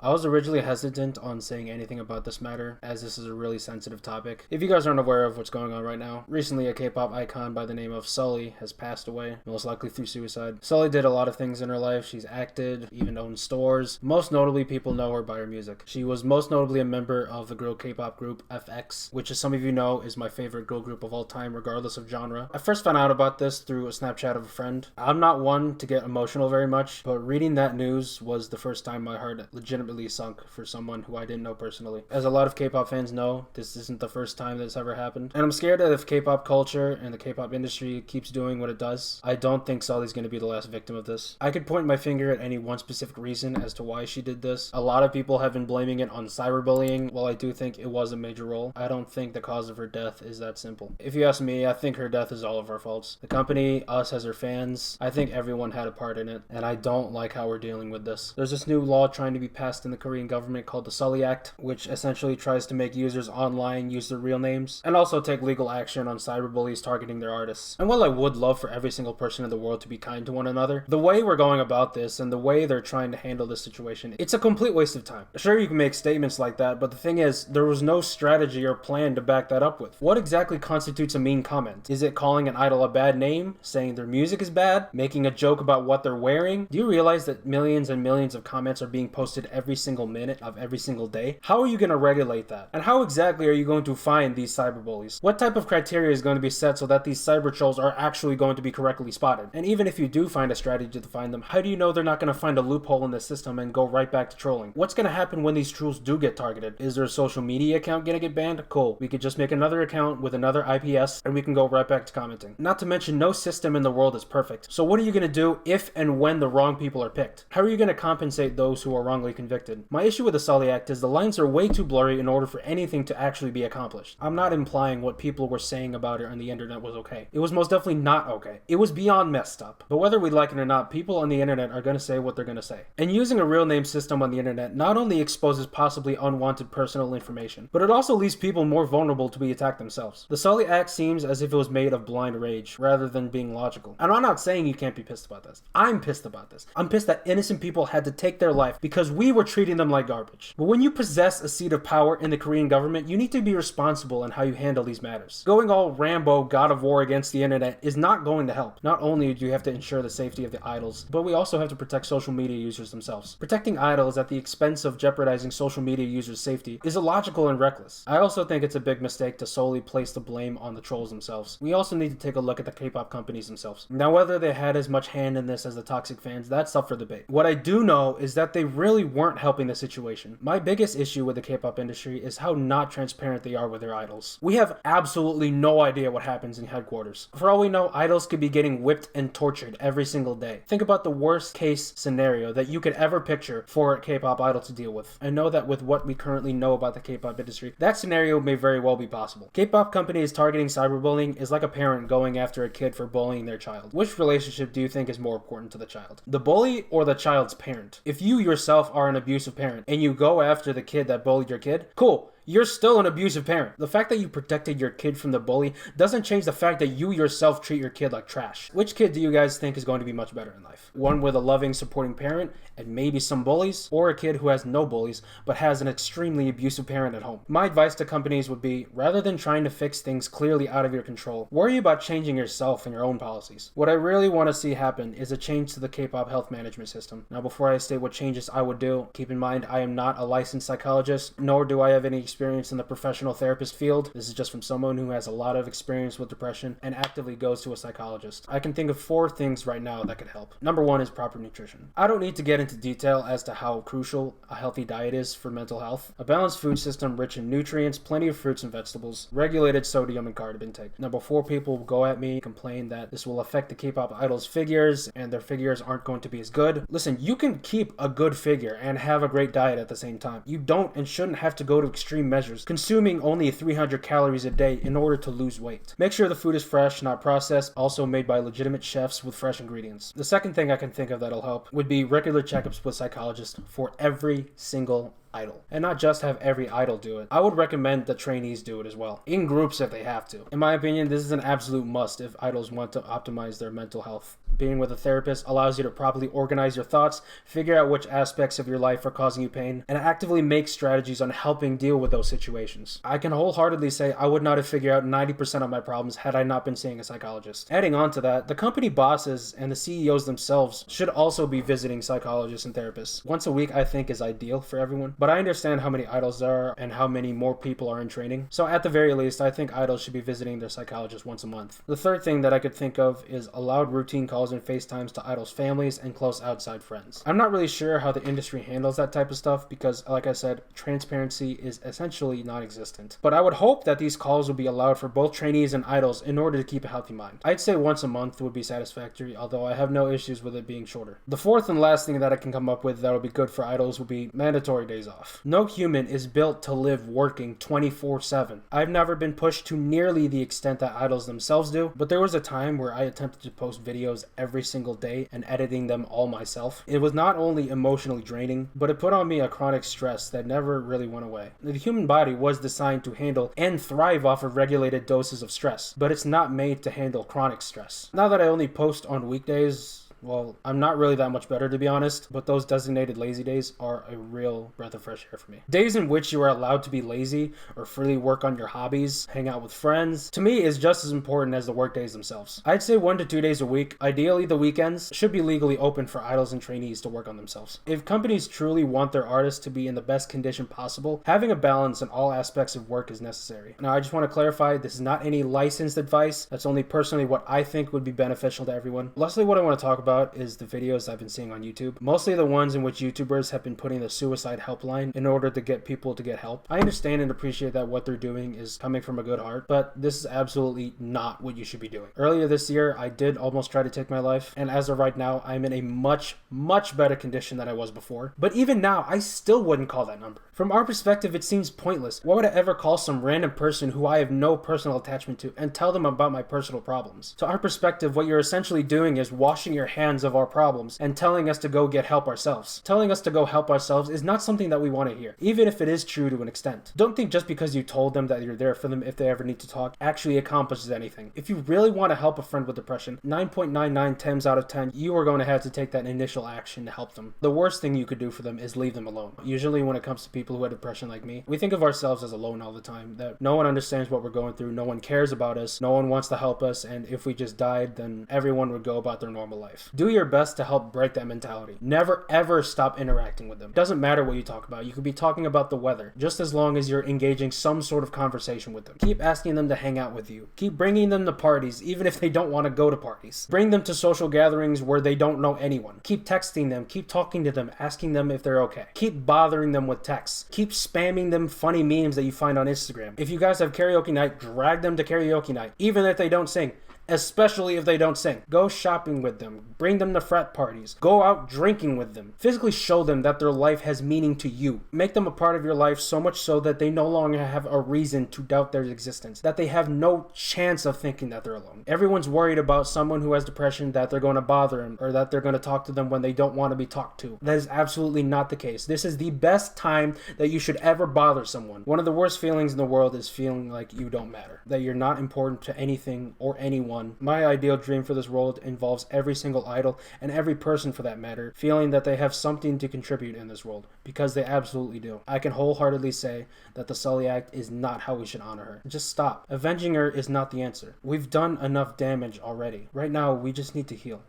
I was originally hesitant on saying anything about this matter, as this is a really sensitive topic. If you guys aren't aware of what's going on right now, recently a K-pop icon by the name of Sulli has passed away, most likely through suicide. Sulli did a lot of things in her life. She's acted, even owned stores. Most notably, people know her by her music. She was most notably a member of the girl K-pop group FX, which as some of you know is my favorite girl group of all time, regardless of genre. I first found out about this through a Snapchat of a friend. I'm not one to get emotional very much, but reading that news was the first time my heart legitimately sunk for someone who I didn't know personally. As a lot of K-pop fans know, this isn't the first time this ever happened. And I'm scared that if K-pop culture and the K-pop industry keeps doing what it does, I don't think Sulli's going to be the last victim of this. I could point my finger at any one specific reason as to why she did this. A lot of people have been blaming it on cyberbullying. While I do think it was a major role, I don't think the cause of her death is that simple. If you ask me, I think her death is all of our faults. The company, us as her fans, I think everyone had a part in it, and I don't like how we're dealing with this. There's this new law trying to be passed in the Korean government called the Sulli Act, which essentially tries to make users online use their real names and also take legal action on cyberbullies targeting their artists. And while I would love for every single person in the world to be kind to one another, the way we're going about this and the way they're trying to handle this situation, it's a complete waste of time. Sure, you can make statements like that, but the thing is, there was no strategy or plan to back that up with. What exactly constitutes a mean comment? Is it calling an idol a bad name? Saying their music is bad? Making a joke about what they're wearing? Do you realize that millions and millions of comments are being posted every single minute of every single day? How are you going to regulate that? And how exactly are you going to find these cyberbullies? What type of criteria is going to be set so that these cyber trolls are actually going to be correctly spotted? And even if you do find a strategy to find them, how do you know they're not going to find a loophole in the system and go right back to trolling? What's going to happen when these trolls do get targeted? Is their social media account going to get banned? Cool. We could just make another account with another IPS and we can go right back to commenting. Not to mention, no system in the world is perfect. So what are you going to do if and when the wrong people are picked? How are you going to compensate those who are wrongly convicted? My issue with the Sulli Act is the lines are way too blurry in order for anything to actually be accomplished. I'm not implying what people were saying about it on the internet was okay. It was most definitely not okay. It was beyond messed up. But whether we like it or not, people on the internet are going to say what they're going to say. And using a real name system on the internet not only exposes possibly unwanted personal information, but it also leaves people more vulnerable to be attacked themselves. The Sulli Act seems as if it was made of blind rage rather than being logical. And I'm not saying you can't be pissed about this. I'm pissed about this. I'm pissed that innocent people had to take their life because we were treating them like garbage. But when you possess a seat of power in the Korean government, you need to be responsible in how you handle these matters. Going all Rambo, God of War against the internet is not going to help. Not only do you have to ensure the safety of the idols, but we also have to protect social media users themselves. Protecting idols at the expense of jeopardizing social media users' safety is illogical and reckless. I also think it's a big mistake to solely place the blame on the trolls themselves. We also need to take a look at the K-pop companies themselves. Now, whether they had as much hand in this as the toxic fans, that's up for debate. What I do know is that they really weren't helping the situation. My biggest issue with the K-pop industry is how not transparent they are with their idols. We have absolutely no idea what happens in headquarters. For all we know, idols could be getting whipped and tortured every single day. Think about the worst case scenario that you could ever picture for a K-pop idol to deal with. I know that with what we currently know about the K-pop industry, that scenario may very well be possible. K-pop companies targeting cyberbullying is like a parent going after a kid for bullying their child. Which relationship do you think is more important to the child? The bully or the child's parent? If you yourself are an abusive parent and you go after the kid that bullied your kid, cool. You're still an abusive parent. The fact that you protected your kid from the bully doesn't change the fact that you yourself treat your kid like trash. Which kid do you guys think is going to be much better in life? One with a loving, supporting parent and maybe some bullies, or a kid who has no bullies but has an extremely abusive parent at home? My advice to companies would be, rather than trying to fix things clearly out of your control, worry about changing yourself and your own policies. What I really want to see happen is a change to the K-pop health management system. Now, before I state what changes I would do, keep in mind I am not a licensed psychologist, nor do I have any experience in the professional therapist field. This is just from someone who has a lot of experience with depression and actively goes to a psychologist. I can think of 4 things right now that could help. Number 1 is proper nutrition. I don't need to get into detail as to how crucial a healthy diet is for mental health. A balanced food system rich in nutrients, plenty of fruits and vegetables, regulated sodium and carb intake. Now, before people go at me, complain that this will affect the K-pop idols' figures and their figures aren't going to be as good. Listen, you can keep a good figure and have a great diet at the same time. You don't and shouldn't have to go to extreme measures, consuming only 300 calories a day in order to lose weight. Make sure the food is fresh, not processed, also made by legitimate chefs with fresh ingredients. The second thing I can think of that'll help would be regular checkups with psychologists for every single idol. And not just have every idol do it. I would recommend the trainees do it as well, in groups if they have to. In my opinion, this is an absolute must if idols want to optimize their mental health. Being with a therapist allows you to properly organize your thoughts, figure out which aspects of your life are causing you pain, and actively make strategies on helping deal with those situations. I can wholeheartedly say I would not have figured out 90% of my problems had I not been seeing a psychologist. Adding on to that, the company bosses and the CEOs themselves should also be visiting psychologists and therapists. Once a week I think is ideal for everyone, but I understand how many idols there are and how many more people are in training. So at the very least, I think idols should be visiting their psychologist once a month. The third thing that I could think of is allowed routine calls and FaceTimes to idols' families and close outside friends. I'm not really sure how the industry handles that type of stuff because, like I said, transparency is essentially non-existent. But I would hope that these calls would be allowed for both trainees and idols in order to keep a healthy mind. I'd say once a month would be satisfactory, although I have no issues with it being shorter. The fourth and last thing that I can come up with that would be good for idols would be mandatory days off. No human is built to live working 24/7. I've never been pushed to nearly the extent that idols themselves do, but there was a time where I attempted to post videos every single day and editing them all myself. It was not only emotionally draining, but it put on me a chronic stress that never really went away. The human body was designed to handle and thrive off of regulated doses of stress, but it's not made to handle chronic stress. Now that I only post on weekdays, well, I'm not really that much better to be honest, but those designated lazy days are a real breath of fresh air for me. Days in which you are allowed to be lazy or freely work on your hobbies, hang out with friends, to me is just as important as the work days themselves. I'd say 1 to 2 days a week, ideally the weekends, should be legally open for idols and trainees to work on themselves. If companies truly want their artists to be in the best condition possible, having a balance in all aspects of work is necessary. Now I just want to clarify, this is not any licensed advice, that's only personally what I think would be beneficial to everyone. Lastly, what I want to talk about is the videos I've been seeing on YouTube, mostly the ones in which YouTubers have been putting the suicide helpline in order to get people to get help. I understand and appreciate that what they're doing is coming from a good heart, but this is absolutely not what you should be doing. Earlier this year, I did almost try to take my life, and as of right now, I'm in a much better condition than I was before. But even now, I still wouldn't call that number. From our perspective, it seems pointless. Why would I ever call some random person who I have no personal attachment to and tell them about my personal problems? To our perspective, what you're essentially doing is washing your hands of our problems and telling us to go get help ourselves. Telling us to go help ourselves is not something that we want to hear, even if it is true to an extent. Don't think just because you told them that you're there for them if they ever need to talk actually accomplishes anything. If you really want to help a friend with depression, 9.99 times out of 10, you are going to have to take that initial action to help them. The worst thing you could do for them is leave them alone. Usually when it comes to people who have depression like me, we think of ourselves as alone all the time, that no one understands what we're going through, no one cares about us, no one wants to help us, and if we just died, then everyone would go about their normal life. Do your best to help break that mentality. Never ever stop interacting with them. Doesn't matter what you talk about. You could be talking about the weather, just as long as you're engaging some sort of conversation with them. Keep asking them to hang out with you. Keep bringing them to parties, even if they don't want to go to parties. Bring them to social gatherings where they don't know anyone. Keep texting them, keep talking to them, asking them if they're okay. Keep bothering them with texts. Keep spamming them funny memes that you find on Instagram. If you guys have karaoke night, drag them to karaoke night, even if they don't sing. Especially if they don't sing. Go shopping with them. Bring them to frat parties. Go out drinking with them. Physically show them that their life has meaning to you. Make them a part of your life so much so that they no longer have a reason to doubt their existence. That they have no chance of thinking that they're alone. Everyone's worried about someone who has depression, that they're going to bother them or that they're going to talk to them when they don't want to be talked to. That is absolutely not the case. This is the best time that you should ever bother someone. One of the worst feelings in the world is feeling like you don't matter. That you're not important to anything or anyone. My ideal dream for this world involves every single idol and every person for that matter feeling that they have something to contribute in this world, because they absolutely do. I can wholeheartedly say that the Sulli Act is not how we should honor her. Just stop. Avenging her is not the answer. We've done enough damage already. Right now, we just need to heal.